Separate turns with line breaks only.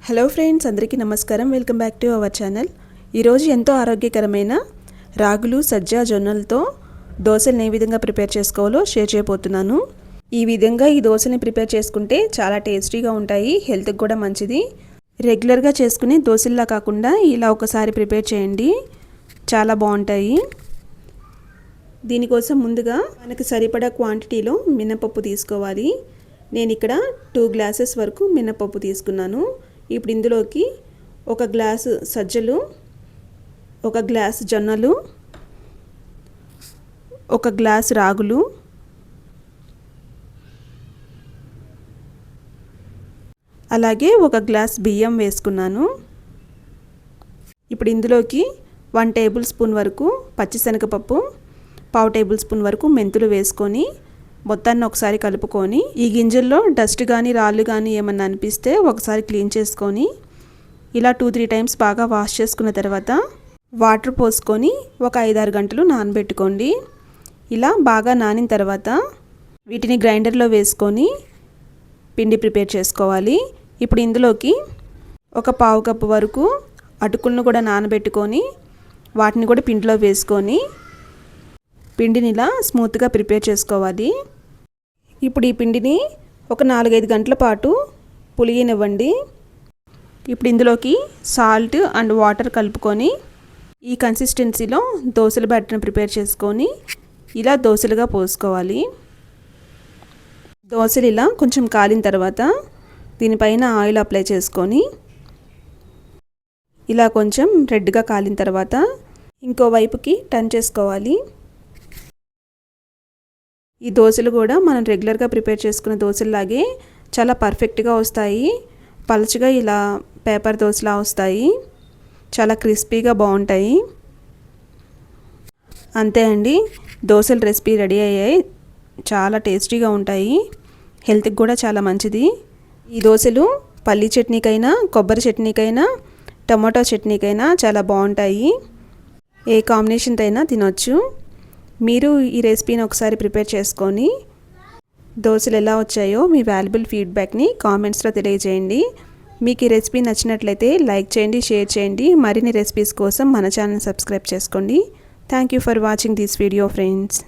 Hello friends, అందరికీ నమస్కారం. Welcome back to our channel. ఈరోజు ఎంతో ఆరోగ్యకరమైన రాగులు, సజ్జ, జొన్నలతో దోశలను ఏ విధంగా ప్రిపేర్ చేసుకోవాలో షేర్ చేయబోతున్నాను. ఈ విధంగా ఈ దోశని ప్రిపేర్ చేసుకుంటే చాలా టేస్టీగా ఉంటాయి, హెల్త్కి కూడా మంచిది. రెగ్యులర్గా చేసుకునే దోశల్లా కాకుండా ఇలా ఒకసారి ప్రిపేర్ చేయండి, చాలా బాగుంటాయి. దీనికోసం ముందుగా మనకు సరిపడా క్వాంటిటీలో మినపప్పు తీసుకోవాలి. నేను ఇక్కడ 2 గ్లాసెస్ వరకు మినపప్పు తీసుకున్నాను. ఇప్పుడు ఇందులోకి 1 గ్లాసు సజ్జలు, 1 గ్లాసు జొన్నలు, 1 గ్లాసు రాగులు, అలాగే 1 గ్లాస్ బియ్యం వేసుకున్నాను. ఇప్పుడు ఇందులోకి 1 టేబుల్ స్పూన్ వరకు పచ్చిశనగపప్పు, 1/2 టేబుల్ స్పూన్ వరకు మెంతులు వేసుకొని మొత్తాన్ని ఒకసారి కలుపుకొని, ఈ గింజల్లో డస్ట్ కానీ రాళ్ళు కానీ ఏమన్నా అనిపిస్తే ఒకసారి క్లీన్ చేసుకొని ఇలా 2-3 టైమ్స్ బాగా వాష్ చేసుకున్న తర్వాత వాటర్ పోసుకొని ఒక 5-6 గంటలు నానబెట్టుకోండి. ఇలా బాగా నానిన తర్వాత వీటిని గ్రైండర్లో వేసుకొని పిండి ప్రిపేర్ చేసుకోవాలి. ఇప్పుడు ఇందులోకి 1/4 కప్పు వరకు అటుకులను కూడా నానబెట్టుకొని వాటిని కూడా పిండిలో వేసుకొని పిండిని ఇలా స్మూత్గా ప్రిపేర్ చేసుకోవాలి. ఇప్పుడు ఈ పిండిని ఒక 4-5 గంటల పాటు పులియనివ్వండి. ఇప్పుడు ఇందులోకి సాల్ట్ అండ్ వాటర్ కలుపుకొని ఈ కన్సిస్టెన్సీలో దోశల బ్యాటర్ని ప్రిపేర్ చేసుకొని ఇలా దోశలుగా పోసుకోవాలి. దోశలు ఇలా కొంచెం కాలిన తర్వాత దీనిపైన ఆయిల్ అప్లై చేసుకొని ఇలా కొంచెం రెడ్గా కాలిన తర్వాత ఇంకో వైపుకి టర్న్ చేసుకోవాలి. ఈ దోశలు కూడా మనం రెగ్యులర్గా ప్రిపేర్ చేసుకునే దోశల్లాగే చాలా పర్ఫెక్ట్గా వస్తాయి. పలుచగా ఇలా పేపర్ దోశలా వస్తాయి, చాలా క్రిస్పీగా బాగుంటాయి. అంతే అండి, దోశల రెసిపీ రెడీ అయ్యాయి. చాలా టేస్టీగా ఉంటాయి, హెల్త్కి కూడా చాలా మంచిది. ఈ దోశలు పల్లీ చట్నీకైనా, కొబ్బరి చట్నీకైనా, టమాటో చట్నీకైనా చాలా బాగుంటాయి. ఏ కాంబినేషన్తో అయినా తినొచ్చు. మీరు ఈ రెసిపీని ఒకసారి ప్రిపేర్ చేసుకొని దోశలు ఎలా వచ్చాయో మీ వాల్యుబుల్ ఫీడ్బ్యాక్ని కామెంట్స్లో తెలియజేయండి. మీకు ఈ రెసిపీ నచ్చినట్లయితే లైక్ చేయండి, షేర్ చేయండి. మరిన్ని రెసిపీస్ కోసం మన ఛానల్ సబ్స్క్రైబ్ చేసుకోండి. Thank you for watching this video friends.